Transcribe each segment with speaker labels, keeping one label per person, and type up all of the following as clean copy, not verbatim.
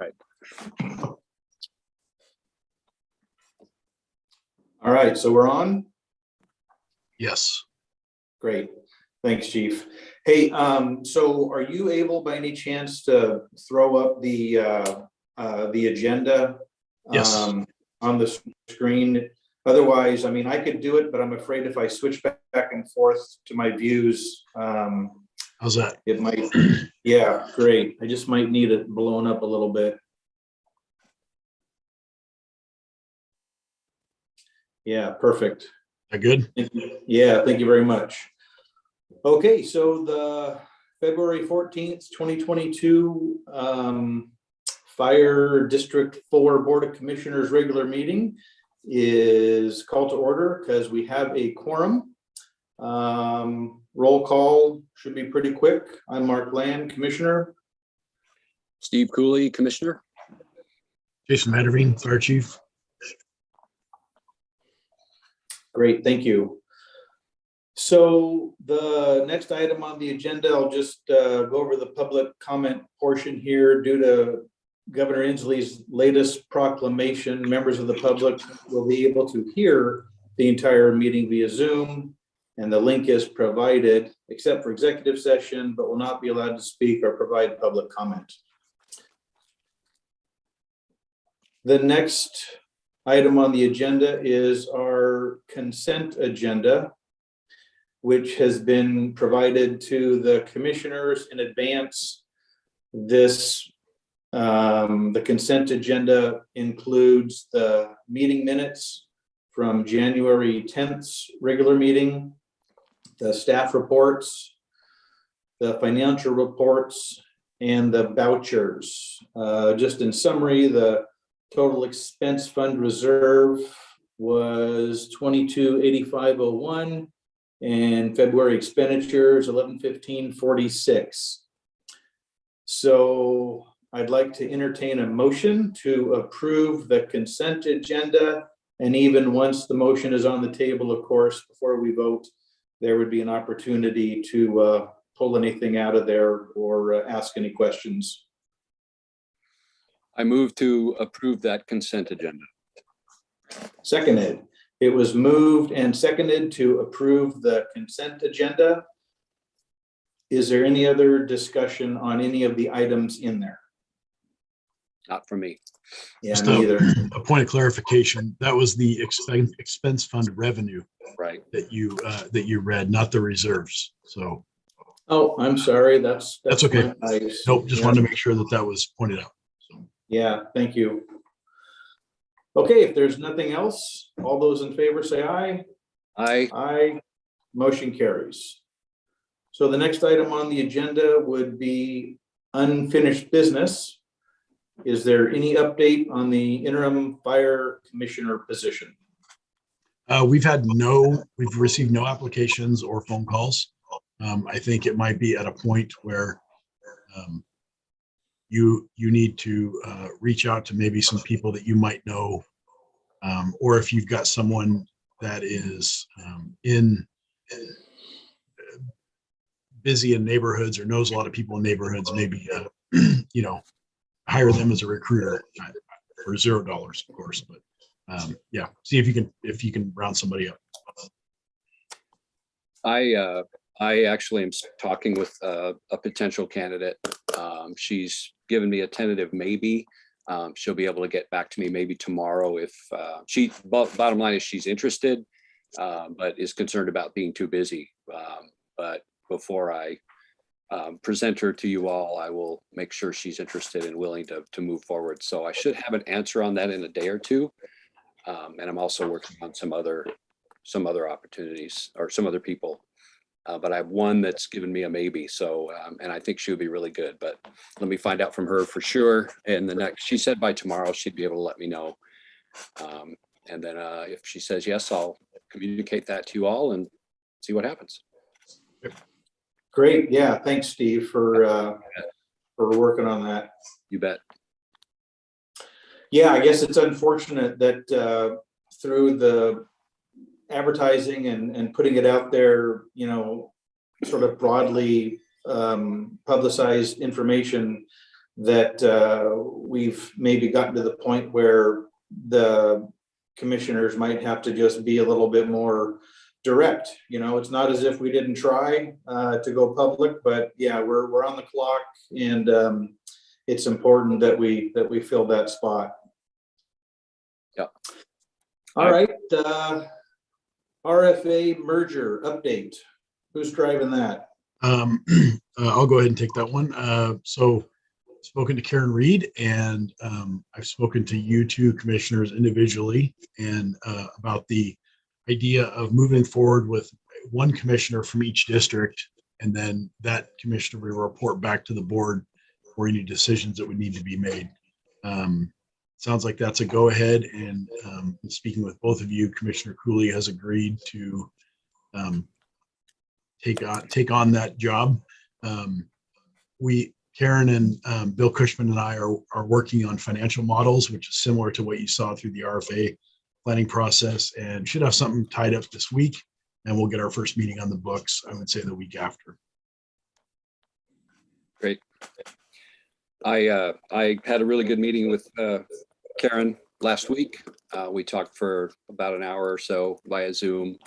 Speaker 1: Right.
Speaker 2: All right, so we're on.
Speaker 3: Yes.
Speaker 2: Great. Thanks, Chief. Hey, so are you able by any chance to throw up the agenda
Speaker 3: Yes.
Speaker 2: on the screen? Otherwise, I mean, I could do it, but I'm afraid if I switch back and forth to my views,
Speaker 3: How's that?
Speaker 2: it might, yeah, great. I just might need it blown up a little bit. Yeah, perfect.
Speaker 3: Good?
Speaker 2: Yeah, thank you very much. Okay, so the February 14th, 2022 Fire District 4 Board of Commissioners regular meeting is called to order because we have a quorum. Roll call should be pretty quick. I'm Mark Land, Commissioner.
Speaker 1: Steve Cooley, Commissioner.
Speaker 3: Jason Matterveen, Fire Chief.
Speaker 2: Great, thank you. So the next item on the agenda, I'll just go over the public comment portion here. Due to Governor Inslee's latest proclamation, members of the public will be able to hear the entire meeting via Zoom, and the link is provided except for executive session, but will not be allowed to speak or provide public comment. The next item on the agenda is our consent agenda, which has been provided to the commissioners in advance. This, the consent agenda includes the meeting minutes from January 10th regular meeting, the staff reports, the financial reports, and the vouchers. Just in summary, the total expense fund reserve was $22,8501, and February expenditures 1115.46. So I'd like to entertain a motion to approve the consent agenda, and even once the motion is on the table, of course, before we vote, there would be an opportunity to pull anything out of there or ask any questions.
Speaker 1: I move to approve that consent agenda.
Speaker 2: Seconded. It was moved and seconded to approve the consent agenda. Is there any other discussion on any of the items in there?
Speaker 1: Not for me.
Speaker 2: Yeah,
Speaker 3: Just
Speaker 2: me either.
Speaker 3: a point of clarification. That was the expense fund revenue
Speaker 1: Right.
Speaker 3: that you read, not the reserves. So.
Speaker 2: Oh, I'm sorry. That's
Speaker 3: okay. Nope. Just
Speaker 2: yeah.
Speaker 3: wanted to make sure that that was pointed out. So.
Speaker 2: Yeah, thank you. Okay, if there's nothing else, all those in favor say aye.
Speaker 1: Aye.
Speaker 2: Aye. Motion carries. So the next item on the agenda would be unfinished business. Is there any update on the interim fire commissioner position?
Speaker 3: We've received no applications or phone calls. I think it might be at a point where you need to reach out to maybe some people that you might know, or if you've got someone that is busy in neighborhoods or knows a lot of people in neighborhoods, maybe hire them as a recruiter for $0, of course. But yeah, see if you can round somebody up.
Speaker 1: I actually am talking with a potential candidate. She's given me a tentative maybe. She'll be able to get back to me maybe tomorrow if bottom line is she's interested, but is concerned about being too busy. But before I present her to you all, I will make sure she's interested and willing to move forward. So I should have an answer on that in a day or two. And I'm also working on some other opportunities or some other people. But I have one that's given me a maybe. So, and I think she would be really good, but let me find out from her for sure. And she said by tomorrow, she'd be able to let me know. And then if she says yes, I'll communicate that to you all and see what happens.
Speaker 2: Great. Yeah. Thanks, Steve, for working on that.
Speaker 1: You bet.
Speaker 2: Yeah, I guess it's unfortunate that through the advertising and putting it out there, sort of broadly publicized information, that we've maybe gotten to the point where the commissioners might have to just be a little bit more direct. You know, it's not as if we didn't try to go public, but yeah, we're on the clock, and it's important that we fill that spot.
Speaker 1: Yeah.
Speaker 2: All right. RFA merger update. Who's driving that?
Speaker 3: I'll go ahead and take that one. So spoken to Karen Reed, and I've spoken to you two commissioners individually, and about the idea of moving forward with one commissioner from each district, and then that commissioner will report back to the board for any decisions that would need to be made. Sounds like that's a go ahead, and speaking with both of you, Commissioner Cooley has agreed to take on that job. Karen and Bill Cushman and I are working on financial models, which is similar to what you saw through the RFA planning process, and should have something tied up this week, and we'll get our first meeting on the books, I would say, the week after.
Speaker 1: Great. I had a really good meeting with Karen last week. We talked for about an hour or so via Zoom,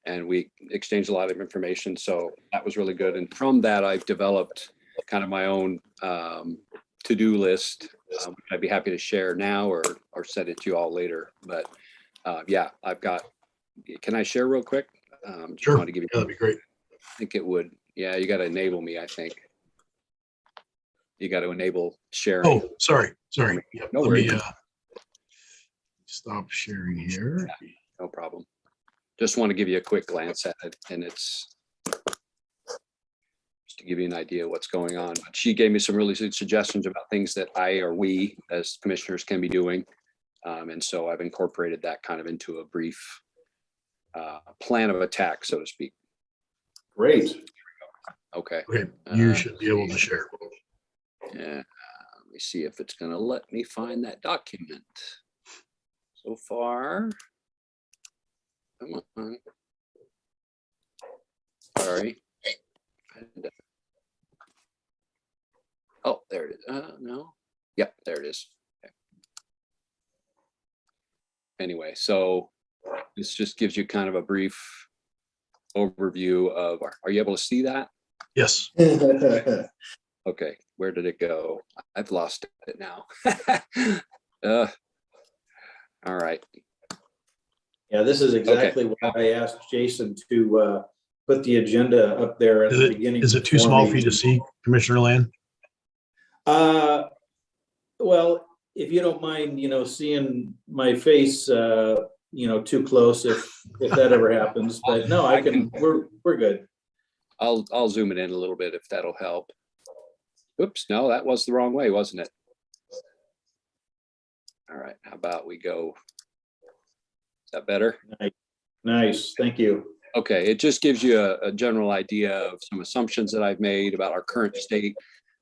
Speaker 1: and we exchanged a lot of information. So that was really good. And from that, I've developed kind of my own to-do list. I'd be happy to share now or send it to you all later. But yeah, I've got, can I share real quick?
Speaker 3: Sure.
Speaker 1: Want to give you,
Speaker 3: that'd be great.
Speaker 1: I think it would. Yeah, you got to enable me, I think. You got to enable sharing.
Speaker 3: Oh, sorry. Yep.
Speaker 1: No
Speaker 3: Let
Speaker 1: worries.
Speaker 3: me stop sharing here.
Speaker 1: Yeah, no problem. Just want to give you a quick glance at it, and it's just to give you an idea of what's going on. But she gave me some really good suggestions about things that I or we as commissioners can be doing. And so I've incorporated that kind of into a brief plan of attack, so to speak.
Speaker 2: Great.
Speaker 1: Okay.
Speaker 3: Okay, you should be able to share.
Speaker 1: Yeah. Let me see if it's going to let me find that document. So far. Come on. Sorry. Oh, there it is. No. Yep, there it is. Okay. Anyway, so this just gives you kind of a brief overview of, are you able to see that?
Speaker 3: Yes.
Speaker 1: Okay, where did it go? I've lost it now. All right.
Speaker 2: Yeah, this is exactly why I asked Jason to put the agenda up there at the beginning.
Speaker 3: Is it too small for you to see, Commissioner Land?
Speaker 2: Well, if you don't mind, seeing my face, too close, if that ever happens. But no, I can. We're good.
Speaker 1: I'll zoom it in a little bit if that'll help. Oops, no, that was the wrong way, wasn't it? All right, how about we go? Is that better?
Speaker 2: Nice, thank you.
Speaker 1: Okay, it just gives you a general idea of some assumptions that I've made about our current state,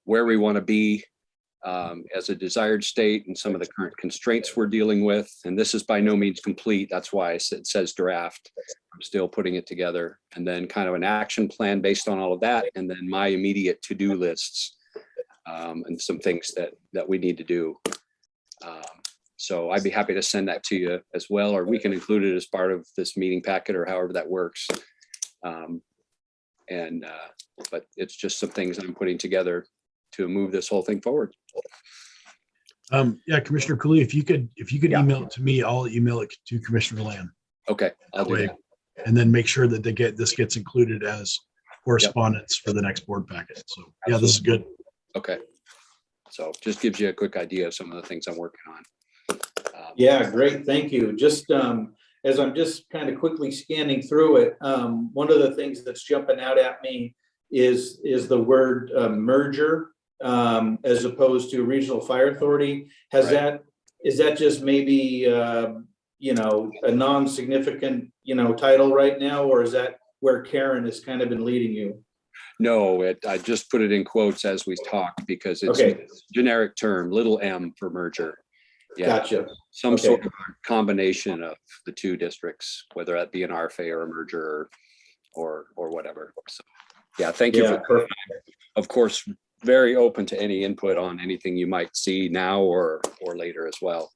Speaker 1: where we want to be as a desired state, and some of the current constraints we're dealing with. And this is by no means complete. That's why it says draft. I'm still putting it together, and then kind of an action plan based on all of that, and then my immediate to-do lists and some things that we need to do. So I'd be happy to send that to you as well, or we can include it as part of this meeting packet, or however that works. But it's just some things I'm putting together to move this whole thing forward.
Speaker 3: Yeah, Commissioner Cooley, if you could email it to me, I'll email it to Commissioner Land.
Speaker 1: Okay, I'll do that.
Speaker 3: And then make sure that this gets included as correspondence for the next board packet. So yeah, this is good.
Speaker 1: Okay. So just gives you a quick idea of some of the things I'm working on.
Speaker 2: Yeah, great. Thank you. Just as I'm just kind of quickly scanning through it, one of the things that's jumping out at me is the word merger as opposed to regional fire authority. Is that just maybe a non-significant title right now, or is that where Karen has kind of been leading you?
Speaker 1: No, I just put it in quotes as we talk because it's a generic term, little m for merger. Yeah.
Speaker 2: Gotcha.
Speaker 1: Some sort of combination of the two districts, whether that be an RFA or a merger or whatever. So yeah, thank you for that. Of course, very open to any input on anything you might see now or later as well.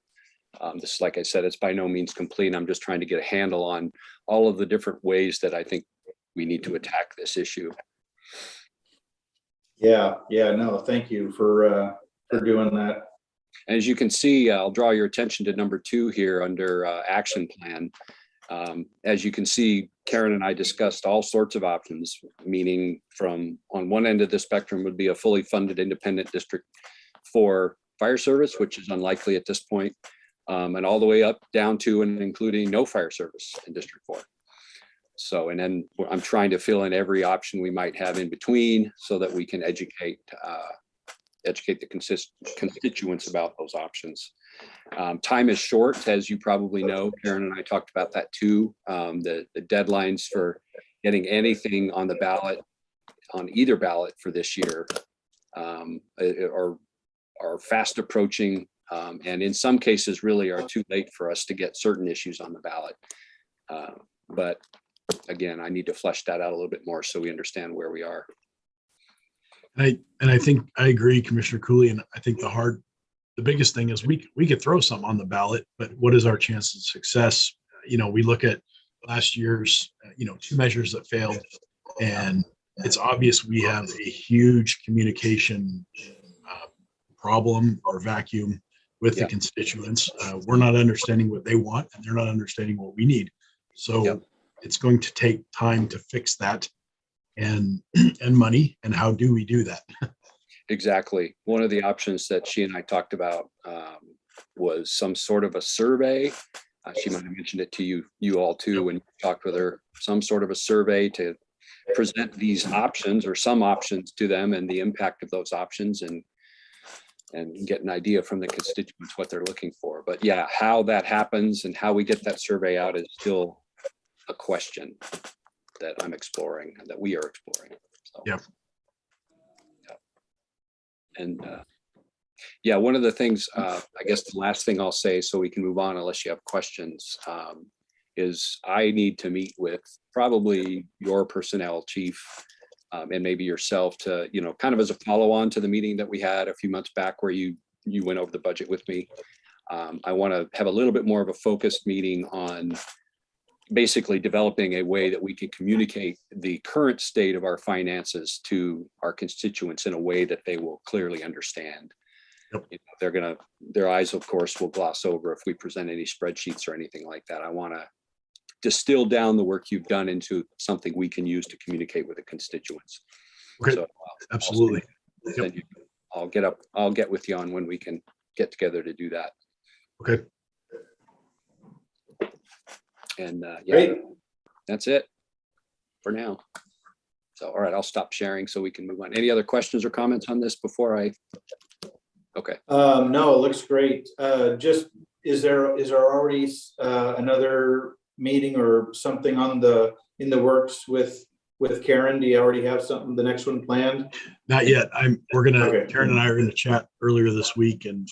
Speaker 1: This, like I said, it's by no means complete. I'm just trying to get a handle on all of the different ways that I think we need to attack this issue.
Speaker 2: Yeah, no, thank you for doing that.
Speaker 1: As you can see, I'll draw your attention to number 2 here under action plan. As you can see, Karen and I discussed all sorts of options, meaning from on one end of the spectrum would be a fully funded independent district for fire service, which is unlikely at this point, and all the way up down to and including no fire service in District 4. So, and then I'm trying to fill in every option we might have in between so that we can educate the constituents about those options. Time is short, as you probably know. Karen and I talked about that too. The deadlines for getting anything on the ballot, on either ballot for this year, are fast approaching, and in some cases really are too late for us to get certain issues on the ballot. But again, I need to flesh that out a little bit more so we understand where we are.
Speaker 3: And I think I agree, Commissioner Cooley, and I think the biggest thing is we could throw something on the ballot, but what is our chance of success? We look at last year's, 2 measures that failed, and it's obvious we have a huge communication problem or vacuum with the constituents. We're not understanding what they want, and they're not understanding what we need. So it's going to take time to fix that, and money. And how do we do that?
Speaker 1: Exactly. One of the options that she and I talked about was some sort of a survey. She might have mentioned it to you all too when you talked with her. Some sort of a survey to present these options or some options to them and the impact of those options, and get an idea from the constituents what they're looking for. But yeah, how that happens and how we get that survey out is still a question that I'm exploring and that we are exploring. So,
Speaker 3: yeah.
Speaker 1: And one of the things, I guess the last thing I'll say so we can move on unless you have questions, is I need to meet with probably your personnel chief and maybe yourself to, kind of as a follow on to the meeting that we had a few months back where you went over the budget with me. I want to have a little bit more of a focused meeting on basically developing a way that we can communicate the current state of our finances to our constituents in a way that they will clearly understand. Yep. Their eyes, of course, will gloss over if we present any spreadsheets or anything like that. I want to distill down the work you've done into something we can use to communicate with the constituents.
Speaker 3: Okay. So, absolutely.
Speaker 1: I'll get with you on when we can get together to do that.
Speaker 3: Okay.
Speaker 1: And
Speaker 2: Great.
Speaker 1: That's it for now. So, all right, I'll stop sharing so we can move on. Any other questions or comments on this before I? Okay.
Speaker 2: No, it looks great. Just is there already another meeting or something in the works with Karen? Do you already have something, the next one planned?
Speaker 3: Not yet. Karen and I are going to chat earlier this week, and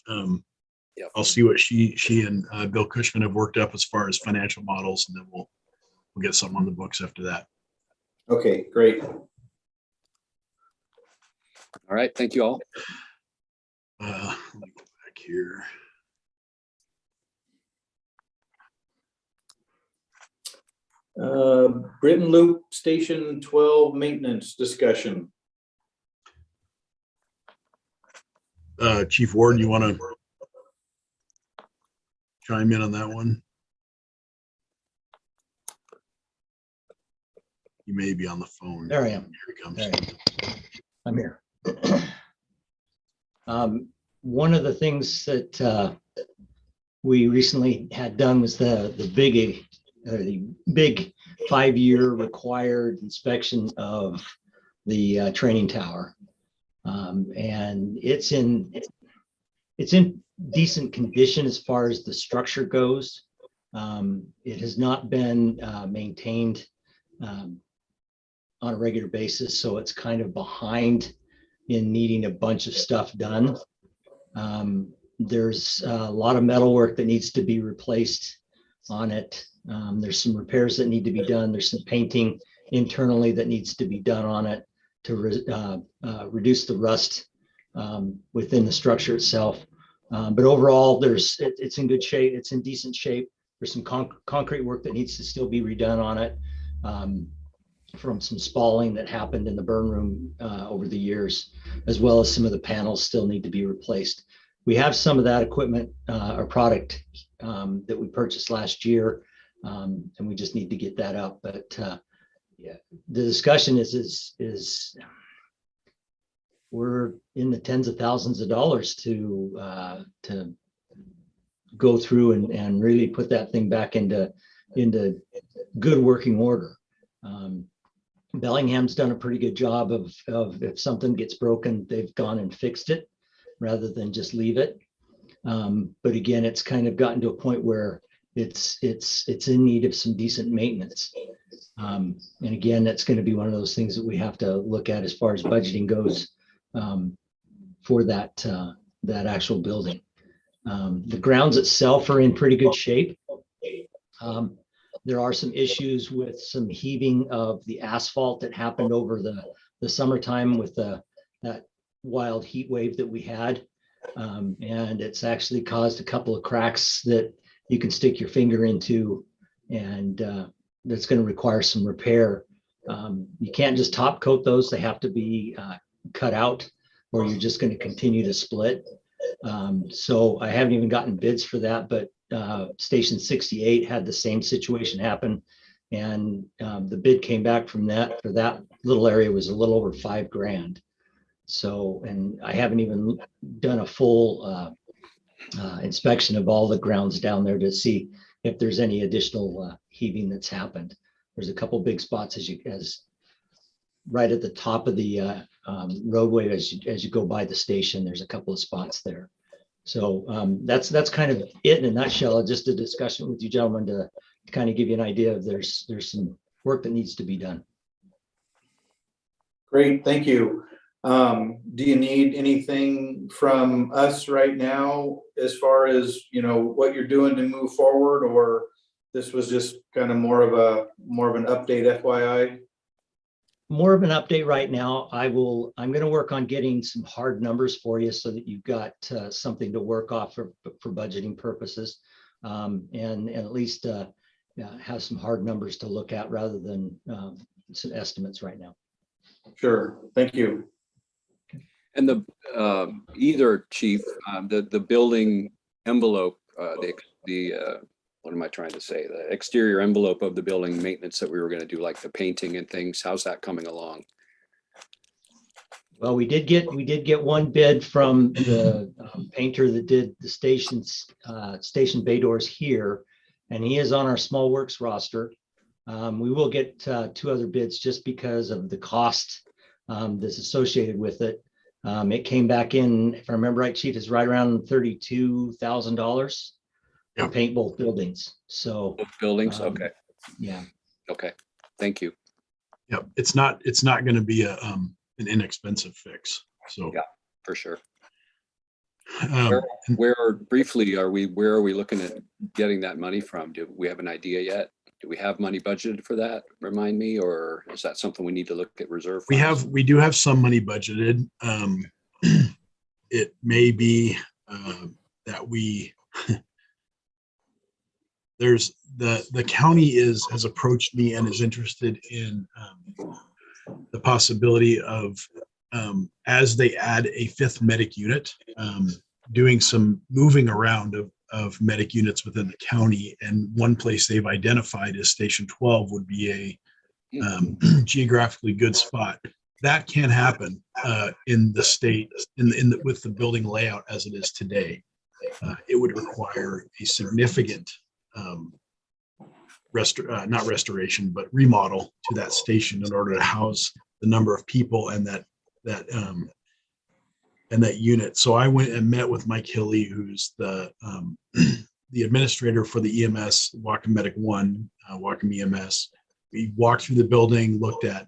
Speaker 3: I'll see what she and Bill Cushman have worked up as far as financial models, and then we'll get something on the books after that.
Speaker 2: Okay, great.
Speaker 1: All right, thank you all.
Speaker 3: Let me go back here.
Speaker 2: Britton Loop Station 12 maintenance discussion.
Speaker 3: Chief Ward, you want to chime in on that one? You may be on the phone.
Speaker 4: There I am.
Speaker 3: Here he comes.
Speaker 4: I'm here. One of the things that we recently had done was the big 5-year required inspection of the training tower, and it's in decent condition as far as the structure goes. It has not been maintained on a regular basis, so it's kind of behind in needing a bunch of stuff done. There's a lot of metal work that needs to be replaced on it. There's some repairs that need to be done. There's some painting internally that needs to be done on it. reduce the rust within the structure itself. But overall, it's in good shape. It's in decent shape. There's some concrete work that needs to still be redone on it from some spalling that happened in the burn room over the years, as well as some of the panels still need to be replaced. We have some of that equipment or product that we purchased last year, and we just need to get that up. But yeah, the discussion is we're in the tens of thousands of dollars to go through and really put that thing back into good working order. Bellingham's done a pretty good job of if something gets broken, they've gone and fixed it rather than just leave it. But again, it's kind of gotten to a point where it's in need of some decent maintenance. And again, that's going to be one of those things that we have to look at as far as budgeting goes for that actual building. The grounds itself are in pretty good shape. There are some issues with some heaving of the asphalt that happened over the summertime with that wild heat wave that we had. And it's actually caused a couple of cracks that you can stick your finger into, and that's going to require some repair. You can't just top coat those. They have to be cut out, or you're just going to continue to split. So I haven't even gotten bids for that, but Station 68 had the same situation happen, and the bid came back from that for that little area was a little over $5,000. So, and I haven't even done a full inspection of all the grounds down there to see if there's any additional heaving that's happened. There's a couple big spots as right at the top of the roadway as you go by the station. There's a couple of spots there. So that's kind of it in a nutshell. Just a discussion with you gentlemen to kind of give you an idea of there's some work that needs to be done.
Speaker 2: Great, thank you. Do you need anything from us right now as far as, what you're doing to move forward, or this was just kind of more of an update, FYI?
Speaker 4: More of an update right now. I'm going to work on getting some hard numbers for you so that you've got something to work off for budgeting purposes, and at least have some hard numbers to look at rather than some estimates right now.
Speaker 2: Sure, thank you.
Speaker 1: And either chief, the building envelope, what am I trying to say? The exterior envelope of the building maintenance that we were going to do, like the painting and things. How's that coming along?
Speaker 4: Well, we did get one bid from the painter that did the station bay doors here, and he is on our small works roster. We will get 2 other bids just because of the cost that's associated with it. It came back in, if I remember right, Chief, is right around $32,000 to paint both buildings. So
Speaker 1: both buildings, okay.
Speaker 4: Yeah.
Speaker 1: Okay, thank you.
Speaker 3: Yep, it's not going to be an inexpensive fix. So
Speaker 1: yeah, for sure. Where are we looking at getting that money from? Do we have an idea yet? Do we have money budgeted for that? Remind me, or is that something we need to look at reserve funds?
Speaker 3: We do have some money budgeted. It may be that there's the county has approached me and is interested in the possibility of as they add a 5th medic unit, doing some moving around of medic units within the county. And one place they've identified as Station 12 would be a geographically good spot. That can happen in the state with the building layout as it is today. It would require a significant not restoration, but remodel to that station in order to house the number of people and that unit. So I went and met with Mike Hilly, who's the administrator for the EMS, Wacom Medic 1, Wacom EMS. We walked through the building, looked at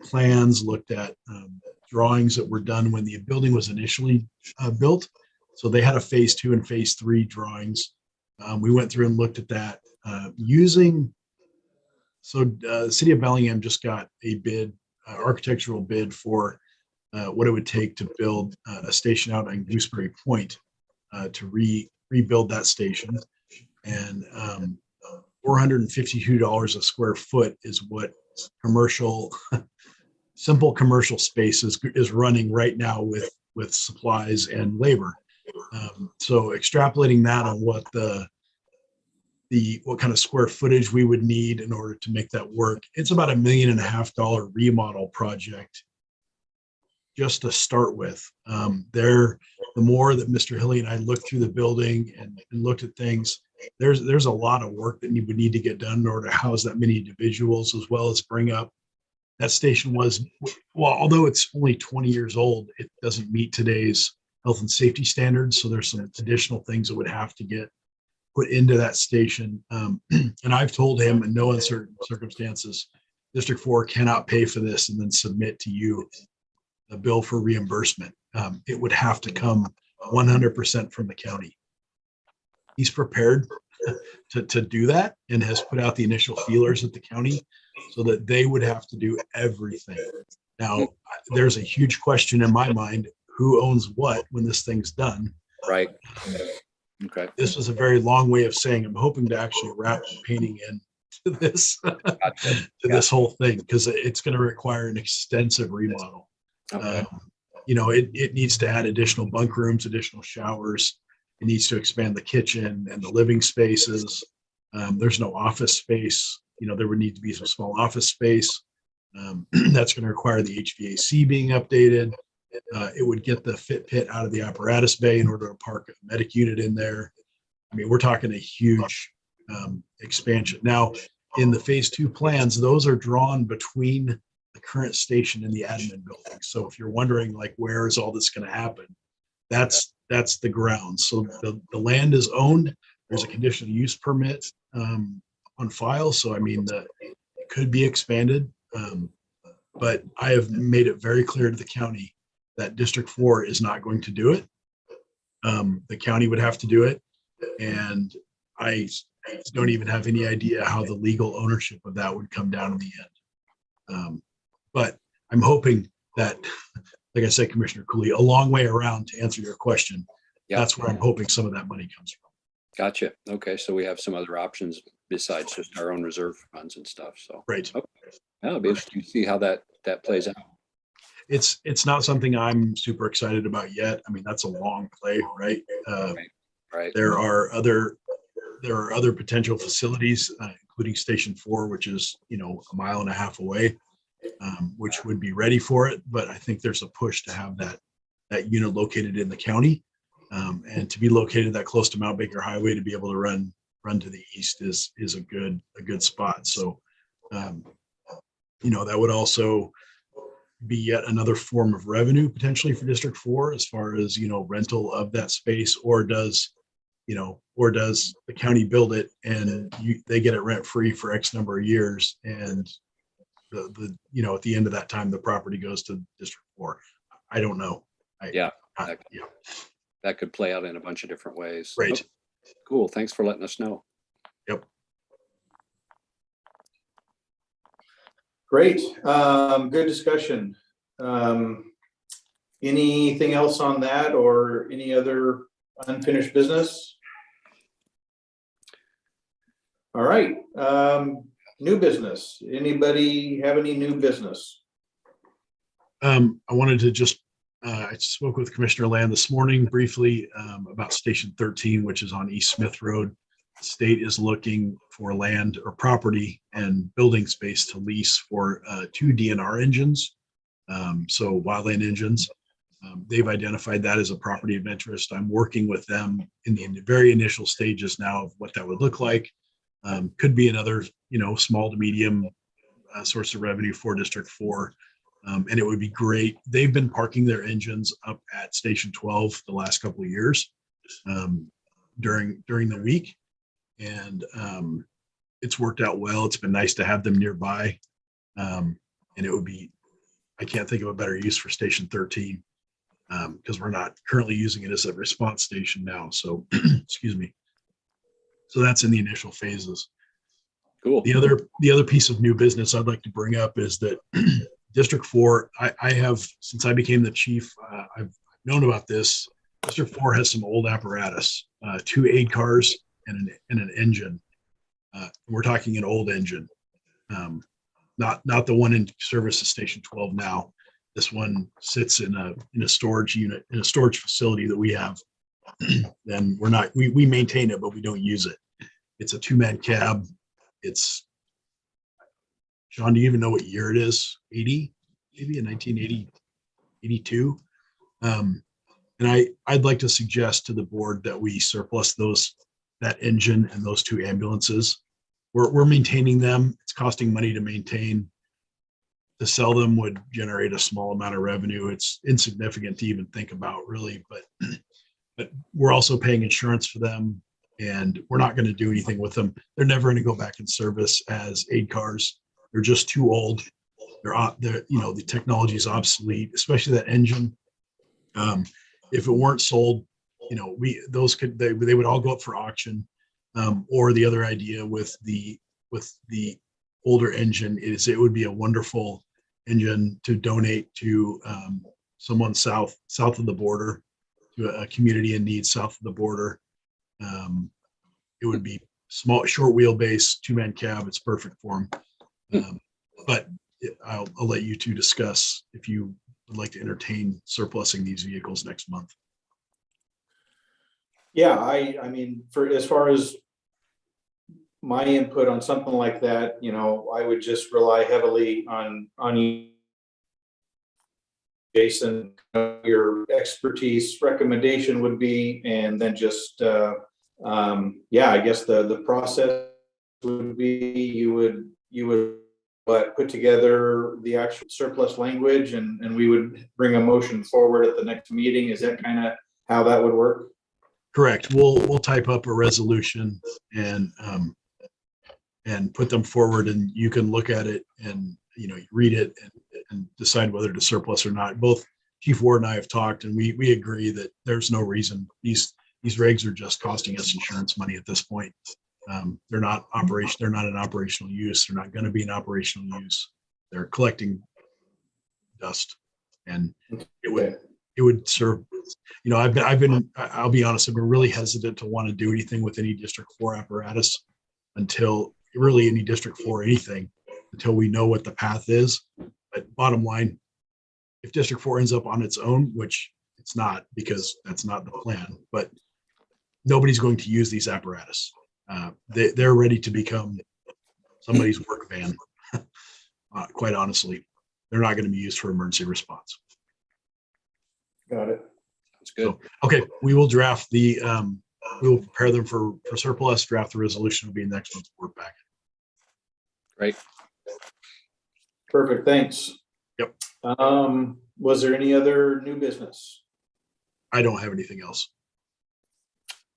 Speaker 3: plans, looked at drawings that were done when the building was initially built. So they had a phase 2 and phase 3 drawings. We went through and looked at that the city of Bellingham just got a bid architectural bid for what it would take to build a station out on Gooseberry Point to rebuild that station. And $452 a square foot is what commercial, simple commercial space is running right now with supplies and labor. So extrapolating that on what what kind of square footage we would need in order to make that work, it's about $1.5 million remodel project just to start with. The more that Mr. Hilly and I looked through the building and looked at things, there's a lot of work that would need to get done in order to house that many individuals, as well as bring up that station was, well, although it's only 20 years old, it doesn't meet today's health and safety standards. So there's some additional things that would have to get put into that station. And I've told him in no uncertain circumstances, District 4 cannot pay for this and then submit to you a bill for reimbursement. It would have to come 100% from the county. He's prepared to do that and has put out the initial feelers at the county so that they would have to do everything. Now, there's a huge question in my mind, who owns what when this thing's done?
Speaker 1: Right. Okay.
Speaker 3: This was a very long way of saying I'm hoping to actually wrap painting into this,
Speaker 1: Gotcha.
Speaker 3: this whole thing, because it's going to require an extensive remodel.
Speaker 1: Okay.
Speaker 3: It needs to add additional bunk rooms, additional showers. It needs to expand the kitchen and the living spaces. There's no office space. There would need to be some small office space. That's going to require the HVAC being updated. It would get the fit pit out of the apparatus bay in order to park a medic unit in there. I mean, we're talking a huge expansion. Now, in the phase 2 plans, those are drawn between the current station and the admin building. So if you're wondering, like, where is all this going to happen? That's the ground. So the land is owned. There's a conditional use permit on file. So, I mean, it could be expanded. But I have made it very clear to the county that District 4 is not going to do it. The county would have to do it. And I don't even have any idea how the legal ownership of that would come down in the end. But I'm hoping that, like I said, Commissioner Cooley, a long way around to answer your question.
Speaker 1: Yeah.
Speaker 3: That's where I'm hoping some of that money comes from.
Speaker 1: Gotcha. Okay. So we have some other options besides just our own reserve funds and stuff. So,
Speaker 3: Right.
Speaker 1: okay. It'll be interesting to see how that plays out.
Speaker 3: It's not something I'm super excited about yet. I mean, that's a long play, right?
Speaker 1: Right.
Speaker 3: There are other potential facilities, including Station 4, which is, 1.5 miles away, which would be ready for it. But I think there's a push to have that unit located in the county, and to be located that close to Mount Baker Highway to be able to run to the east is a good spot. So, that would also be yet another form of revenue potentially for District 4 as far as, rental of that space, or does the county build it and they get it rent free for X number of years, and at the end of that time the property goes to District 4. I don't know.
Speaker 1: That could play out in a bunch of different ways.
Speaker 3: Right.
Speaker 1: Okay. Cool. Thanks for letting us know.
Speaker 3: Yep.
Speaker 2: Great. Good discussion. Anything else on that or any other unfinished business? All right. New business. Anybody have any new business?
Speaker 3: I wanted to just, I spoke with Commissioner Land this morning briefly about Station 13, which is on East Smith Road. The state is looking for land or property and building space to lease for 2 DNR engines. So wildland engines. They've identified that as a property of interest. I'm working with them in the very initial stages now of what that would look like. Could be another, small to medium source of revenue for District 4. And it would be great. They've been parking their engines up at Station 12 the last couple of years during the week. And it's worked out well. It's been nice to have them nearby. And it would be, I can't think of a better use for Station 13 because we're not currently using it as a response station now. So, excuse me. So that's in the initial phases.
Speaker 1: Cool.
Speaker 3: The other piece of new business I'd like to bring up is that District 4, I have, since I became the chief, I've known about this. District 4 has some old apparatus, 2 aid cars and an engine. We're talking an old engine, not the one in service at Station 12 now. This one sits in a storage unit, in a storage facility that we have. Then we maintain it, but we don't use it. It's a 2-man cab. It's, Sean, do you even know what year it is? 80, maybe in 1980, 82. And I'd like to suggest to the board that we surplus that engine and those 2 ambulances. We're maintaining them. It's costing money to maintain. To sell them would generate a small amount of revenue. It's insignificant to even think about, really, but we're also paying insurance for them, and we're not going to do anything with them. They're never going to go back in service as aid cars. They're just too old. The technology is obsolete, especially that engine. If it weren't sold, they would all go up for auction. Or the other idea with the older engine is it would be a wonderful engine to donate to someone south of the border, to a community in need south of the border. It would be small, short wheelbase, 2-man cab. It's perfect for them. But I'll let you two discuss if you would like to entertain surplusing these vehicles next month.
Speaker 2: Yeah, I mean, as far as my input on something like that, I would just rely heavily on you, Jason, your expertise recommendation would be, and then just, I guess the process would be you would put together the actual surplus language, and we would bring a motion forward at the next meeting. Is that kind of how that would work?
Speaker 3: Correct. We'll type up a resolution and put them forward, and you can look at it and read it and decide whether to surplus or not. Both Chief Ward and I have talked, and we agree that there's no reason. These regs are just costing us insurance money at this point. They're not in operational use. They're not going to be in operational use. They're collecting dust, and it would serve. I'll be honest, I've been really hesitant to want to do anything with any District 4 apparatus until any District 4 anything, until we know what the path is. But bottom line, if District 4 ends up on its own, which it's not, because that's not the plan, but nobody's going to use these apparatus. They're ready to become somebody's work van. Quite honestly, they're not going to be used for emergency response.
Speaker 2: Got it.
Speaker 1: That's good.
Speaker 3: So, okay, we will draft we will prepare them for surplus. Draft the resolution will be next month's board packet.
Speaker 1: Great.
Speaker 2: Perfect. Thanks.
Speaker 3: Yep.
Speaker 2: Was there any other new business?
Speaker 3: I don't have anything else.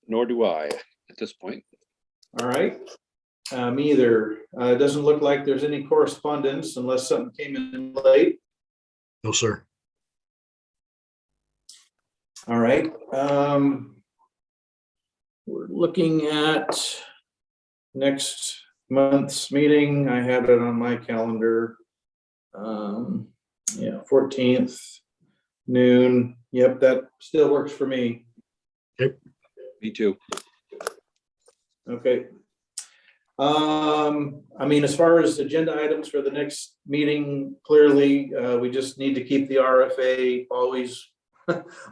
Speaker 1: Nor do I at this point.
Speaker 2: All right. Me either. It doesn't look like there's any correspondence unless something came in late.
Speaker 3: No, sir.
Speaker 2: All right. We're looking at next month's meeting. I have it on my calendar. 14th noon. Yep, that still works for me.
Speaker 3: Okay.
Speaker 1: Me too.
Speaker 2: Okay. As far as agenda items for the next meeting, clearly, we just need to keep the RFA always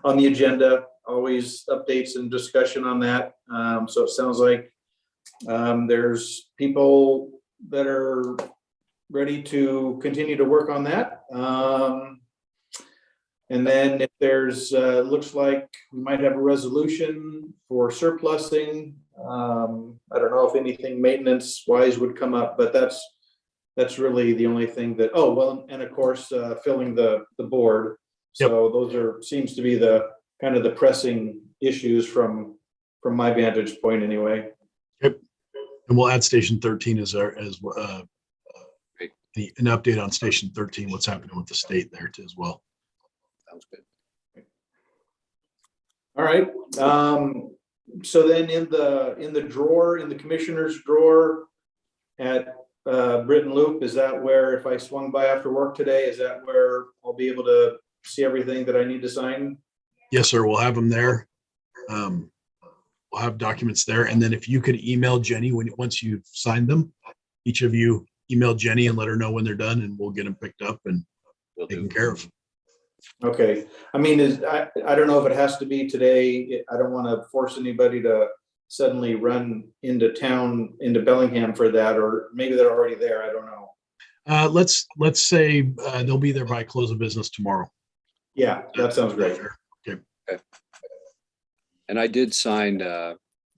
Speaker 2: on the agenda, always updates and discussion on that. So it sounds like there's people that are ready to continue to work on that. And then if there's, looks like we might have a resolution for surplusing. I don't know if anything maintenance wise would come up, but that's really the only thing that, and of course, filling the board.
Speaker 3: Yep.
Speaker 2: So those seems to be the kind of the pressing issues from my vantage point anyway.
Speaker 3: Yep. And we'll add Station 13 an update on Station 13, what's happening with the state there too as well.
Speaker 1: Sounds good.
Speaker 2: All right. So then in the drawer, in the commissioner's drawer at Britton Loop, is that where, if I swung by after work today, is that where I'll be able to see everything that I need to sign?
Speaker 3: Yes, sir. We'll have them there. We'll have documents there. And then if you could email Jenny once you've signed them, each of you email Jenny and let her know when they're done, and we'll get them picked up and
Speaker 1: Will do.
Speaker 3: taken care of.
Speaker 2: Okay, I mean, I don't know if it has to be today. I don't want to force anybody to suddenly run into town, into Bellingham for that, or maybe they're already there. I don't know.
Speaker 3: Let's say they'll be there by close of business tomorrow.
Speaker 2: Yeah, that sounds great.
Speaker 1: And I did sign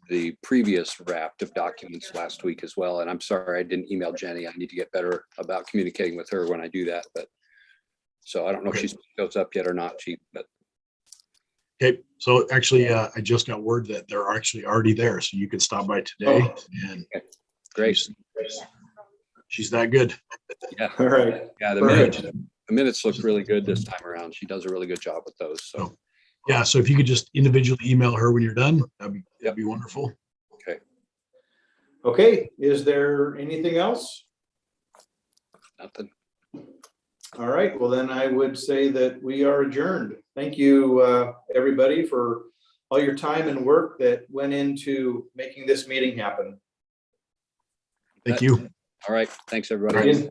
Speaker 1: the previous raft of documents last week as well. And I'm sorry, I didn't email Jenny. I need to get better about communicating with her when I do that. But so I don't know if she's goes up yet or not, but.
Speaker 3: Okay, so actually, I just got word that they're actually already there, so you can stop by today. And
Speaker 1: Great.
Speaker 3: She's that good.
Speaker 1: Yeah.
Speaker 2: All right.
Speaker 1: Yeah, the minutes look really good this time around. She does a really good job with those. So
Speaker 3: Yeah, so if you could just individually email her when you're done, that'd be wonderful.
Speaker 1: okay.
Speaker 2: Okay, is there anything else?
Speaker 1: Nothing.
Speaker 2: All right, well then I would say that we are adjourned. Thank you, everybody, for all your time and work that went into making this meeting happen.
Speaker 3: Thank you.
Speaker 1: All right. Thanks, everybody.
Speaker 2: Ian?